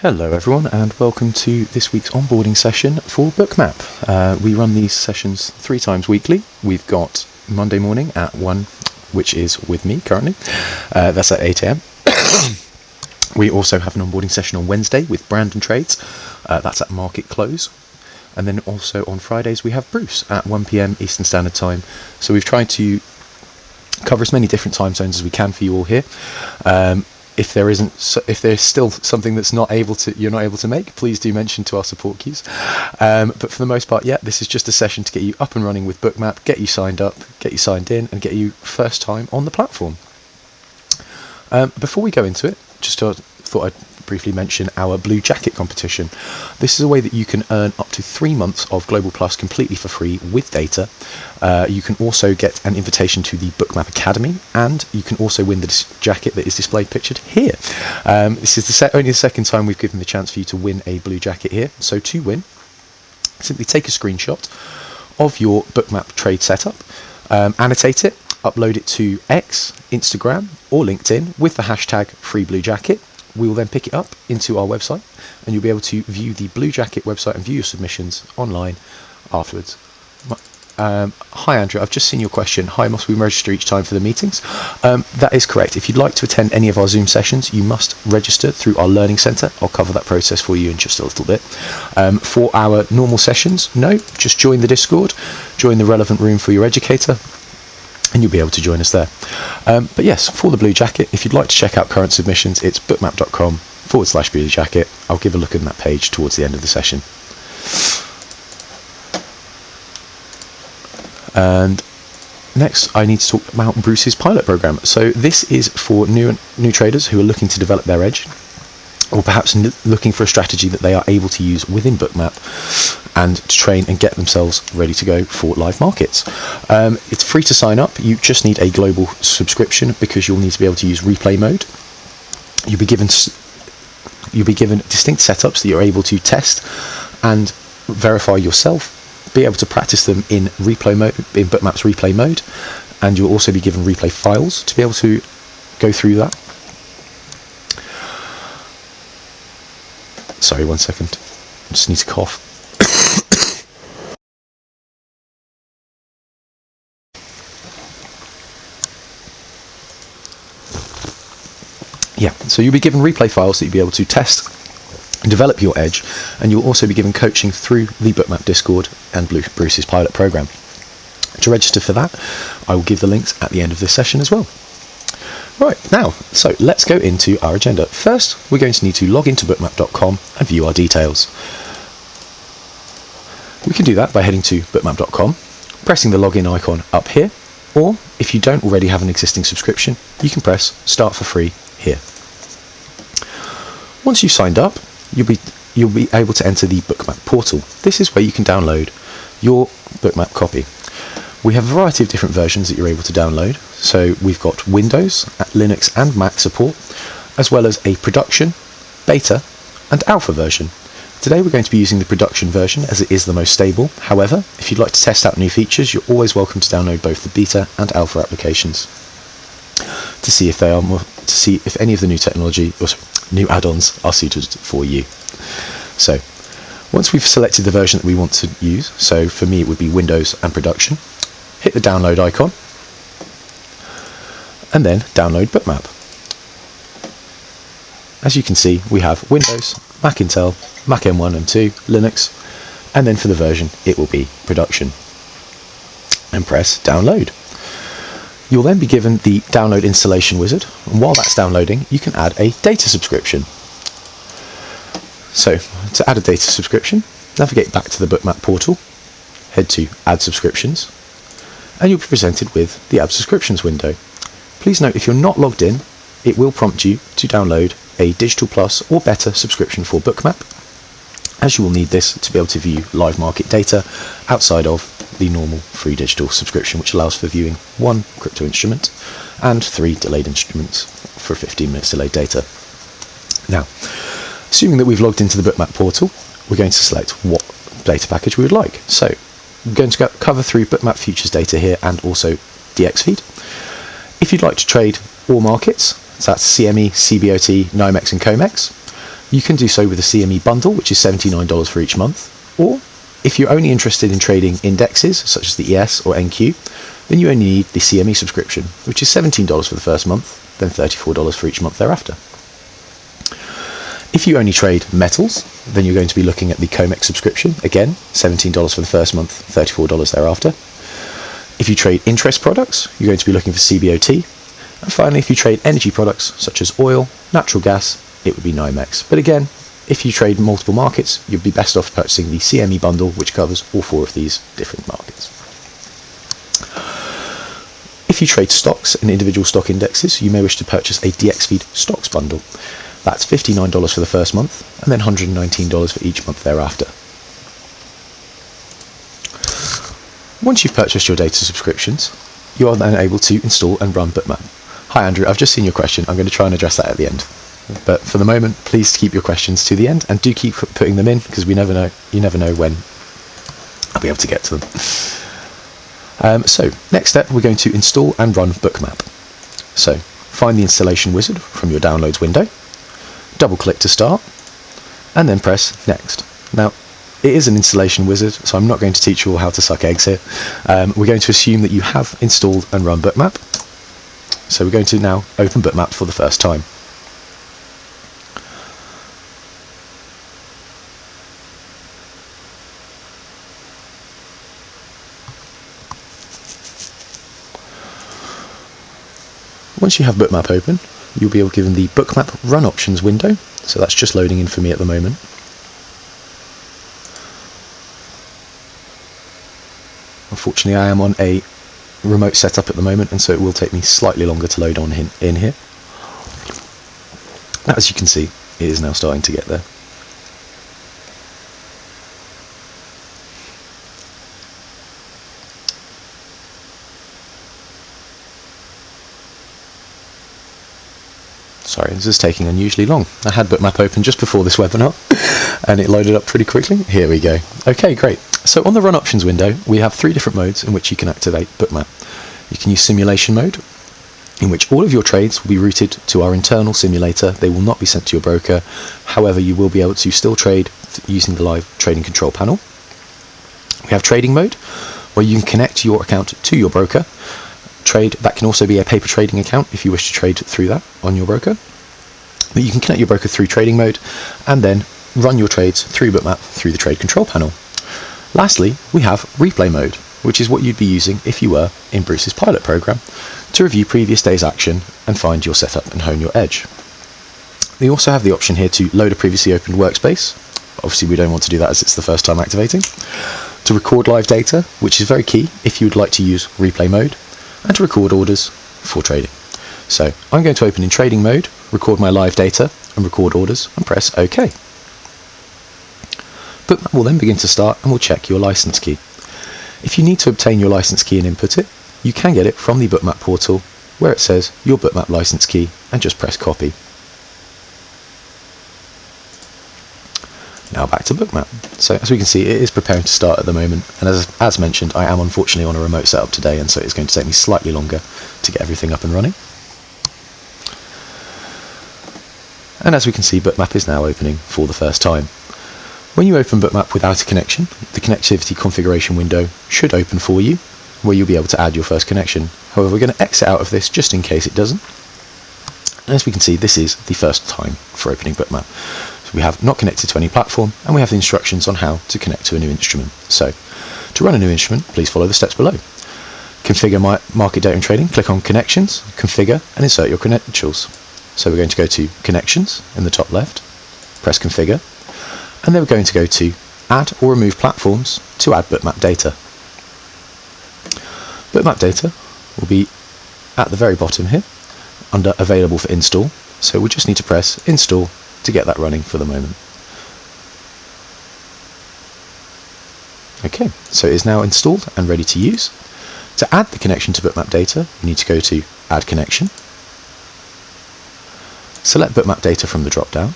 Hello everyone and welcome to this week's onboarding session for Bookmap. We run these sessions 3 times weekly. We've got Monday morning at 1, which is with me currently. That's at 8 AM. We also have an onboarding session on Wednesday with Brandon Trades. That's at market close. And then also on Fridays we have Bruce at 1 PM Eastern Standard Time. So we've tried to cover as many different time zones as we can for you all here. If there's still something that's you're not able to make, please do mention to our support queues. But for the most part, this is just a session to get you up and running with Bookmap, get you signed up, get you signed in, and get you first time on the platform. Before we go into it, thought I'd briefly mention our Blue Jacket competition. This is a way that you can earn up to 3 months of Global Plus completely for free with data. You can also get an invitation to the Bookmap Academy, and you can also win the jacket that is displayed pictured here. This is only the second time we've given the chance for you to win a Blue Jacket here. So to win, simply take a screenshot of your Bookmap trade setup, annotate it, upload it to X, Instagram or LinkedIn with the hashtag FreeBlueJacket. We will then pick it up into our website and you'll be able to view the Blue Jacket website and view your submissions online afterwards. Hi Andrew, I've just seen your question. Hi, must we register each time for the meetings? That is correct. If you'd like to attend any of our Zoom sessions, you must register through our Learning Centre. I'll cover that process for you in just a little bit. For our normal sessions, no, just join the Discord, join the relevant room for your educator, and you'll be able to join us there. But yes, for the Blue Jacket, if you'd like to check out current submissions, it's bookmap.com/Blue Jacket. I'll give a look at that page towards the end of the session. And next, I need to talk about Bruce's pilot program. So this is for new traders who are looking to develop their edge, or perhaps looking for a strategy that they are able to use within Bookmap and to train and get themselves ready to go for live markets. It's free to sign up. You just need a global subscription because you'll need to be able to use replay mode. You'll be given distinct setups that you're able to test and verify yourself, be able to practice them in replay mode, in Bookmap's replay mode, and you'll also be given replay files to be able to go through that. Sorry, 1 second. I just need to cough. So you'll be given replay files that you'll be able to test and develop your edge, and you'll also be given coaching through the Bookmap Discord and Bruce's pilot program. To register for that, I will give the links at the end of this session as well. Right, now, so let's go into our agenda. First, we're going to need to log into bookmap.com and view our details. We can do that by heading to bookmap.com, pressing the login icon up here, or if you don't already have an existing subscription, you can press Start for Free here. Once you've signed up, you'll be able to enter the Bookmap portal. This is where you can download your Bookmap copy. We have a variety of different versions that you're able to download. So we've got Windows, Linux and Mac support, as well as a production, beta and alpha version. Today we're going to be using the production version as it is the most stable. However, if you'd like to test out new features, you're always welcome to download both the beta and alpha applications to see if any of the new technology or new add-ons are suited for you. So once we've selected the version that we want to use, so for me it would be Windows and production, hit the download icon and then download Bookmap. As you can see, we have Windows, Mac Intel, Mac M1 and 2, Linux, and then for the version it will be production. And press download. You'll then be given the download installation wizard, and while that's downloading you can add a data subscription. So to add a data subscription, navigate back to the Bookmap portal, head to Add Subscriptions, and you'll be presented with the Add Subscriptions window. Please note, if you're not logged in, it will prompt you to download a Digital Plus or better subscription for Bookmap, as you will need this to be able to view live market data outside of the normal free digital subscription, which allows for viewing 1 crypto instrument and 3 delayed instruments for 15 minutes delayed data. Now, assuming that we've logged into the Bookmap portal, we're going to select what data package we would like. So I'm going to cover through Bookmap futures data here and also DX feed. If you'd like to trade all markets, so that's CME, CBOT, NYMEX and COMEX, You can do so with a CME bundle, which is $79 for each month, or if you're only interested in trading indexes, such as the ES or NQ, then you only need the CME subscription, which is $17 for the first month, then $34 for each month thereafter. If you only trade metals, then you're going to be looking at the COMEX subscription, again, $17 for the first month, $34 thereafter. If you trade interest products, you're going to be looking for CBOT. And finally, if you trade energy products, such as oil, natural gas, it would be NYMEX. But again, if you trade multiple markets, you'd be best off purchasing the CME bundle, which covers all 4 of these different markets. If you trade stocks and individual stock indexes, you may wish to purchase a DXFeed stocks bundle. That's $59 for the first month, and then $119 for each month thereafter. Once you've purchased your data subscriptions, you are then able to install and run Bookmap. Hi Andrew, I've just seen your question. I'm going to try and address that at the end. But for the moment, please keep your questions to the end, and do keep putting them in, because you never know when I'll be able to get to them. So next step, we're going to install and run Bookmap. So find the installation wizard from your downloads window, double click to start, and then press next. Now it is an installation wizard, so I'm not going to teach you all how to suck eggs here. We're going to assume that you have installed and run Bookmap. So we're going to now open Bookmap for the first time. Once you have Bookmap open, you'll be able to give them the Bookmap Run Options window. So that's just loading in for me at the moment. Unfortunately, I am on a remote setup at the moment, and so it will take me slightly longer to load on in here. As you can see, it is now starting to get there. Sorry, this is taking unusually long. I had Bookmap open just before this webinar, and it loaded up pretty quickly. Here we go. Okay, great. So on the Run Options window, we have 3 different modes in which you can activate Bookmap. You can use Simulation mode, in which all of your trades will be routed to our internal simulator. They will not be sent to your broker. However, you will be able to still trade using the live trading control panel. We have Trading mode, where you can connect your account to your broker. That can also be a paper trading account if you wish to trade through that on your broker. But you can connect your broker through trading mode and then run your trades through Bookmap through the trade control panel. Lastly, we have replay mode, which is what you'd be using if you were in Bruce's pilot program to review previous day's action and find your setup and hone your edge. We also have the option here to load a previously opened workspace. Obviously we don't want to do that as it's the first time activating. To record live data, which is very key if you would like to use replay mode, and to record orders for trading. So I'm going to open in trading mode, record my live data and record orders, and press OK. Bookmap will then begin to start and will check your license key. If you need to obtain your license key and input it, you can get it from the Bookmap portal where it says your Bookmap license key, and just press copy. Now back to Bookmap. So as we can see, it is preparing to start at the moment, and as mentioned, I am unfortunately on a remote setup today, and so it's going to take me slightly longer to get everything up and running. And as we can see, Bookmap is now opening for the first time. When you open Bookmap without a connection, the connectivity configuration window should open for you, where you'll be able to add your first connection. However, we're going to exit out of this just in case it doesn't. And as we can see, this is the first time for opening Bookmap. We have not connected to any platform, and we have the instructions on how to connect to a new instrument. So to run a new instrument, please follow the steps below. Configure market data and trading, click on connections, configure, and insert your credentials. So we're going to go to connections in the top left, press configure, and then we're going to go to add or remove platforms to add Bookmap data. Bookmap data will be at the very bottom here under available for install. So we just need to press install to get that running for the moment. Okay, so it is now installed and ready to use. To add the connection to Bookmap data, you need to go to Add Connection. Select Bookmap data from the drop-down.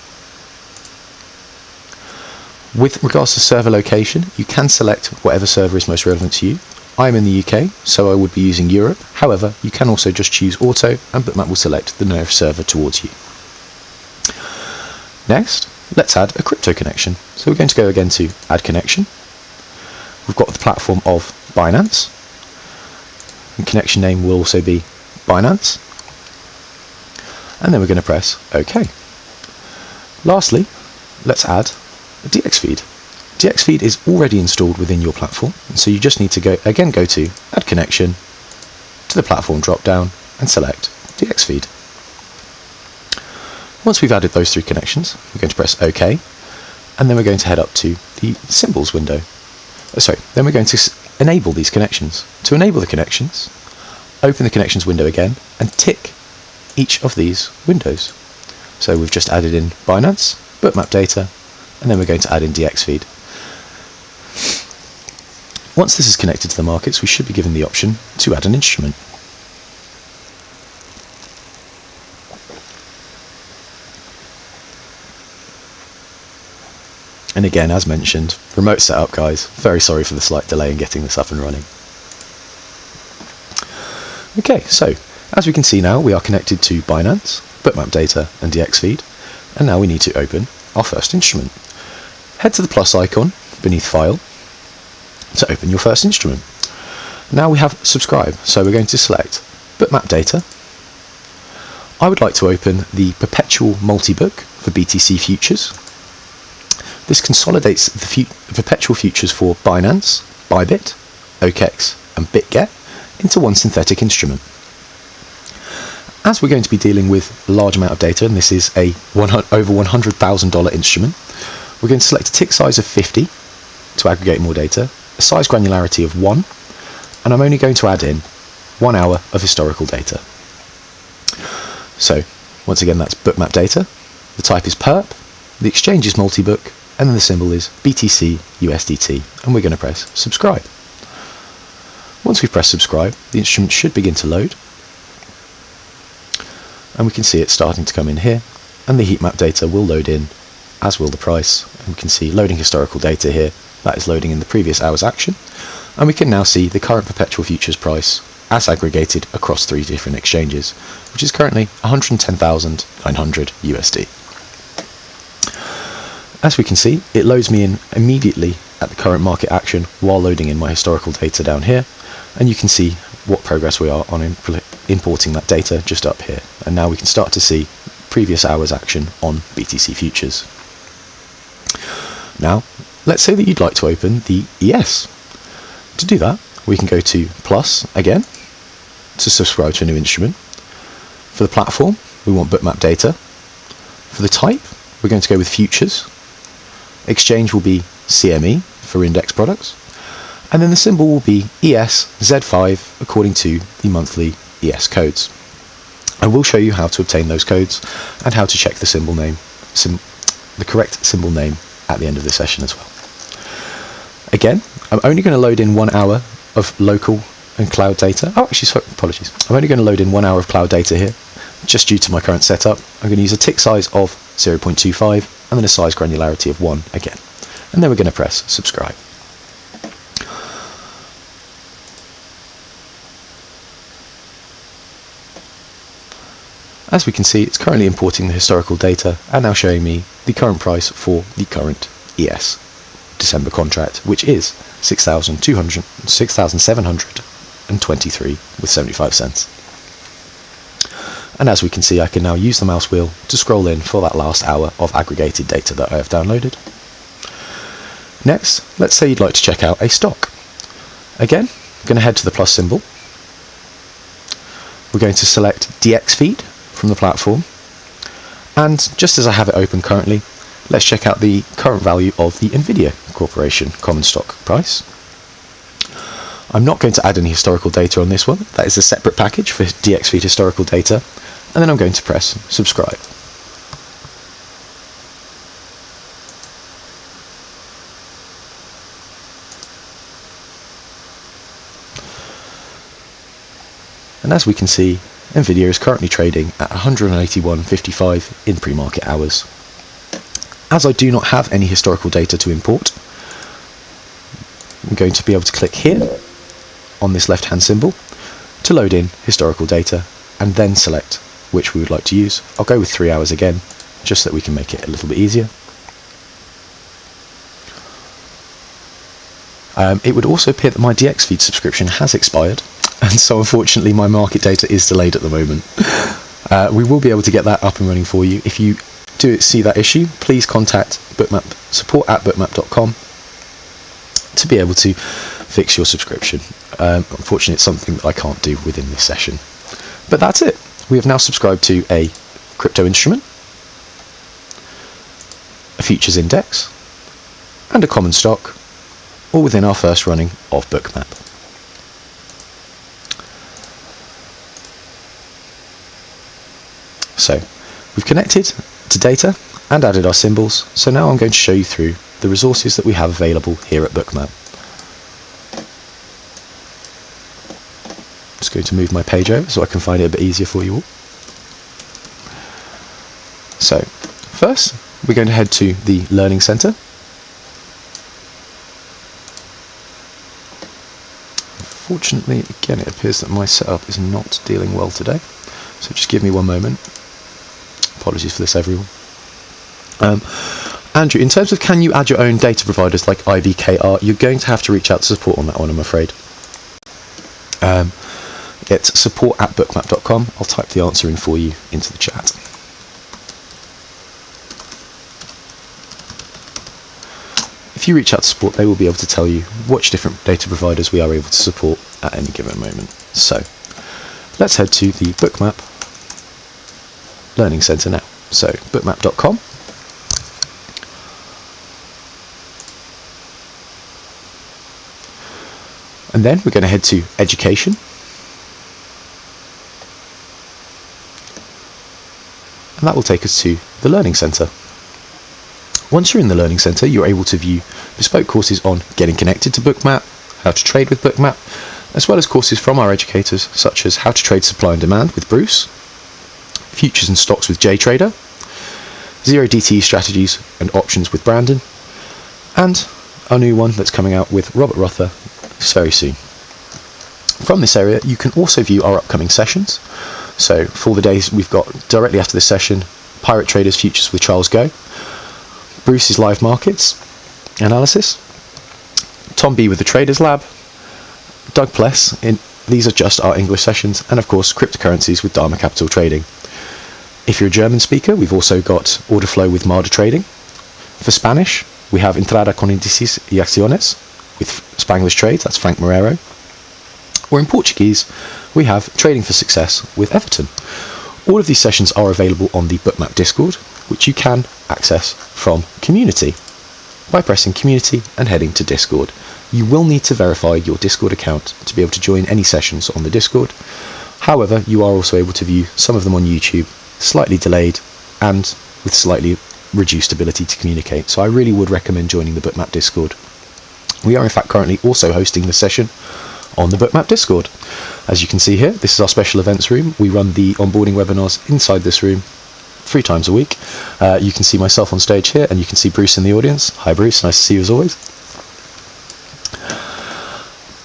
With regards to server location, you can select whatever server is most relevant to you. I'm in the UK, so I would be using Europe. However, you can also just choose Auto, and Bookmap will select the nearest server towards you. Next, let's add a crypto connection. So we're going to go again to add connection. We've got the platform of Binance. The connection name will also be Binance. And then we're going to press OK. Lastly, let's add a DX feed. DX feed is already installed within your platform, so you just need to go to add connection, to the platform drop down and select DX feed. Once we've added those three connections, we're going to press OK, and then we're going to head up to the symbols window. Then we're going to enable these connections. To enable the connections, open the connections window again and tick each of these windows. So we've just added in Binance, Bookmap data, and then we're going to add in DX feed. Once this is connected to the markets, we should be given the option to add an instrument. And again, as mentioned, remote setup, guys. Very sorry for the slight delay in getting this up and running. Okay, so as we can see now, we are connected to Binance, Bookmap data and DX feed, and now we need to open our first instrument. Head to the plus icon beneath File to open your first instrument. Now we have subscribe, so we're going to select Bookmap data. I would like to open the perpetual multi-book for BTC futures. This consolidates the perpetual futures for Binance, Bybit, OKEx and BitGet into one synthetic instrument. As we're going to be dealing with a large amount of data, and this is a over $100,000 instrument, we're going to select a tick size of 50 to aggregate more data, a size granularity of 1, and I'm only going to add in 1 hour of historical data. So once again, that's Bookmap data, the type is perp, the exchange is multi-book, and then the symbol is BTC USDT, and we're going to press subscribe. Once we've pressed subscribe, the instrument should begin to load, and we can see it starting to come in here, and the heat map data will load in, as will the price, and we can see loading historical data here. That is loading in the previous hour's action, and we can now see the current perpetual futures price as aggregated across 3 different exchanges, which is currently 110,900 USD. As we can see, it loads me in immediately at the current market action while loading in my historical data down here, and you can see what progress we are on importing that data just up here. And now we can start to see previous hour's action on BTC futures. Now, let's say that you'd like to open the ES. To do that, we can go to plus again to subscribe to a new instrument. For the platform, we want Bookmap data. For the type, we're going to go with futures. Exchange will be CME for index products, and then the symbol will be ES Z5 according to the monthly ES codes. I will show you how to obtain those codes and how to check the symbol name, the correct symbol name at the end of the session as well. Again, I'm only going to load in 1 hour of local and cloud data. Oh, actually, sorry, apologies. I'm only going to load in 1 hour of cloud data here, just due to my current setup. I'm going to use a tick size of 0.25 and then a size granularity of 1 again. And then we're going to press subscribe. As we can see, it's currently importing the historical data and now showing me the current price for the current ES December contract, which is 6,723.75 cents. And as we can see, I can now use the mouse wheel to scroll in for that last hour of aggregated data that I have downloaded. Next, let's say you'd like to check out a stock. Again, I'm going to head to the plus symbol. We're going to select DX feed from the platform, and just as I have it open currently, let's check out the current value of the Nvidia Corporation common stock price. I'm not going to add any historical data on this one. That is a separate package for DX feed historical data, and then I'm going to press subscribe. And as we can see, Nvidia is currently trading at 181.55 in pre-market hours. As I do not have any historical data to import, I'm going to be able to click here on this left-hand symbol to load in historical data and then select which we would like to use. I'll go with 3 hours again, just so that we can make it a little bit easier. It would also appear that my DX feed subscription has expired, and so unfortunately my market data is delayed at the moment. We will be able to get that up and running for you. If you do see that issue, please contact support@bookmap.com to be able to fix your subscription. Unfortunately, it's something that I can't do within this session. But that's it. We have now subscribed to a crypto instrument, a futures index, and a common stock, all within our first running of Bookmap. So we've connected to data and added our symbols, so now I'm going to show you through the resources that we have available here at Bookmap. Just going to move my page over so I can find it a bit easier for you all. So first we're going to head to the Learning Centre. Unfortunately, again, it appears that my setup is not dealing well today, so just give me one moment. Apologies for this, everyone. Andrew, in terms of can you add your own data providers like IBKR, you're going to have to reach out to support on that one, I'm afraid. It's support@bookmap.com. I'll type the answer in for you into the chat. If you reach out to support, they will be able to tell you which different data providers we are able to support at any given moment. So let's head to the Bookmap Learning Centre now. So bookmap.com. And then we're going to head to Education. And that will take us to the Learning Centre. Once you're in the Learning Centre, you're able to view bespoke courses on getting connected to Bookmap, how to trade with Bookmap, as well as courses from our educators such as how to trade supply and demand with Bruce, futures and stocks with JTrader, zero DTE strategies and options with Brandon, and our new one that's coming out with Robert Rother very soon. From this area you can also view our upcoming sessions. So for the days we've got directly after this session, Pirate Traders Futures with Charles Go, Bruce's Live Markets Analysis, Tom B with the Traders Lab, Doug Pless, these are just our English sessions, and of course Cryptocurrencies with Dharma Capital Trading. If you're a German speaker, we've also got Order Flow with Marder Trading. For Spanish, we have Entrada con Indices y Acciones with Spanglish Trades, that's Frank Marrero. Or in Portuguese, we have Trading for Success with Everton. All of these sessions are available on the Bookmap Discord, which you can access from Community by pressing Community and heading to Discord. You will need to verify your Discord account to be able to join any sessions on the Discord. However, you are also able to view some of them on YouTube, slightly delayed and with slightly reduced ability to communicate. So I really would recommend joining the Bookmap Discord. We are in fact currently also hosting the session on the Bookmap Discord. As you can see here, this is our special events room. We run the onboarding webinars inside this room 3 times a week. You can see myself on stage here, and you can see Bruce in the audience. Hi Bruce, nice to see you as always.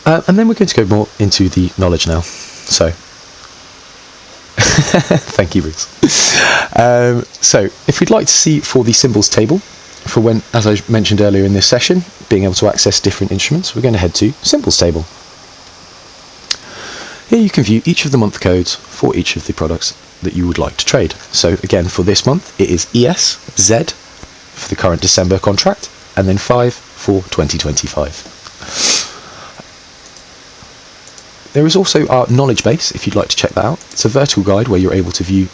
And then we're going to go more into the knowledge now. So, thank you Bruce. So, if we'd like to see for the symbols table, for when, as I mentioned earlier in this session, being able to access different instruments, we're going to head to symbols table. Here you can view each of the month codes for each of the products that you would like to trade. So again, for this month, it is ES, Z for the current December contract, and then 5 for 2025. There is also our knowledge base, if you'd like to check that out. It's a vertical guide where you're able to view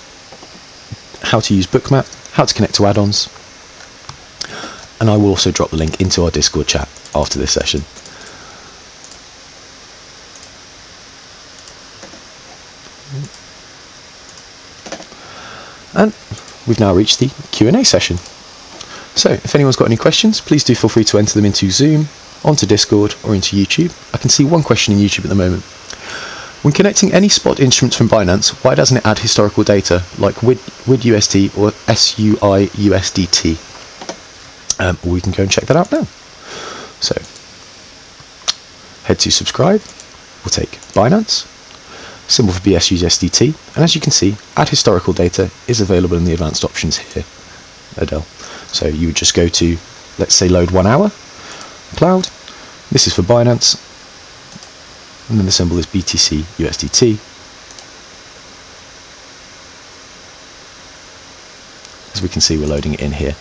how to use Bookmap, how to connect to add-ons, and I will also drop the link into our Discord chat after this session. And we've now reached the Q&A session. So if anyone's got any questions, please do feel free to enter them into Zoom, onto Discord, or into YouTube. I can see one question in YouTube at the moment. When connecting any spot instruments from Binance, why doesn't it add historical data like WID-USD or SUI-USDT? We can go and check that out now. So head to subscribe, we'll take Binance, symbol for BSUSDT, and as you can see, add historical data is available in the advanced options here, Adele. So you would just go to, let's say, load 1 hour, cloud, This is for Binance, and then the symbol is BTC USDT. As we can see, we're loading it in here.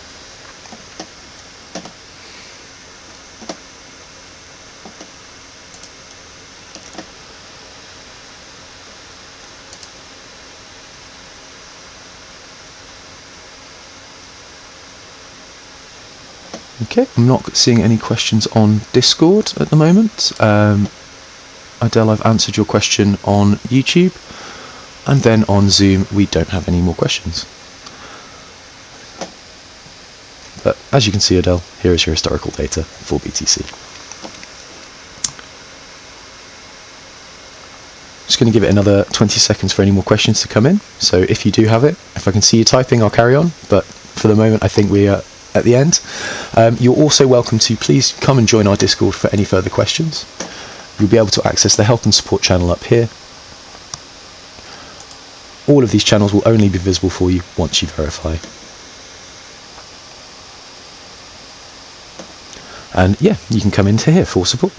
Okay, I'm not seeing any questions on Discord at the moment. Adele, I've answered your question on YouTube, and then on Zoom we don't have any more questions. But as you can see, Adele, here is your historical data for BTC. Just going to give it another 20 seconds for any more questions to come in. So if you do have it, if I can see you typing, I'll carry on. But for the moment, I think we are at the end. You're also welcome to please come and join our Discord for any further questions. You'll be able to access the help and support channel up here. All of these channels will only be visible for you once you verify. And yeah, you can come into here for support.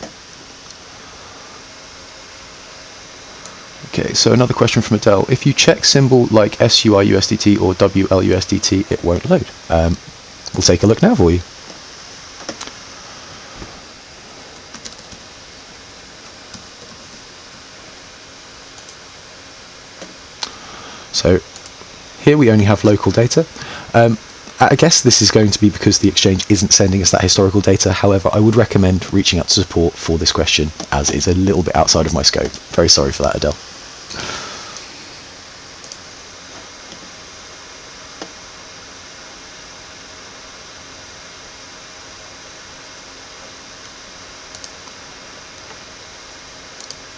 Okay, so another question from Adele. If you check symbol like SUIUSDT or WLUSDT, it won't load. We'll take a look now for you. So here we only have local data. I guess this is going to be because the exchange isn't sending us that historical data. However, I would recommend reaching out to support for this question, as it's a little bit outside of my scope. Very sorry for that, Adele.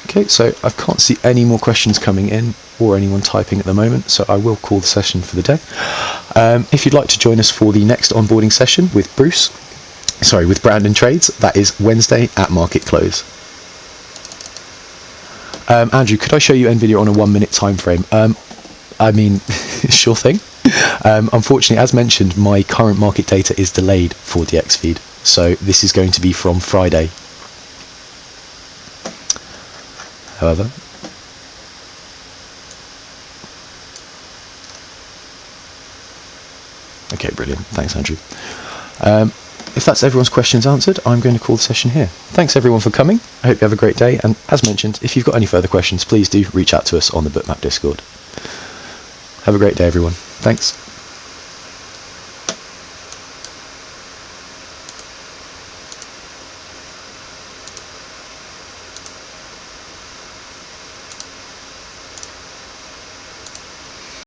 Okay, so I can't see any more questions coming in or anyone typing at the moment, so I will call the session for the day. If you'd like to join us for the next onboarding session with with Brandon Trades, that is Wednesday at market close. Andrew, could I show you NVIDIA on a 1 minute time frame? I mean, sure thing. Unfortunately, as mentioned, my current market data is delayed for DX feed, so this is going to be from Friday. However, okay, brilliant. Thanks, Andrew. If that's everyone's questions answered, I'm going to call the session here. Thanks everyone for coming. I hope you have a great day. And as mentioned, if you've got any further questions, please do reach out to us on the Bookmap Discord. Have a great day, everyone. Thanks.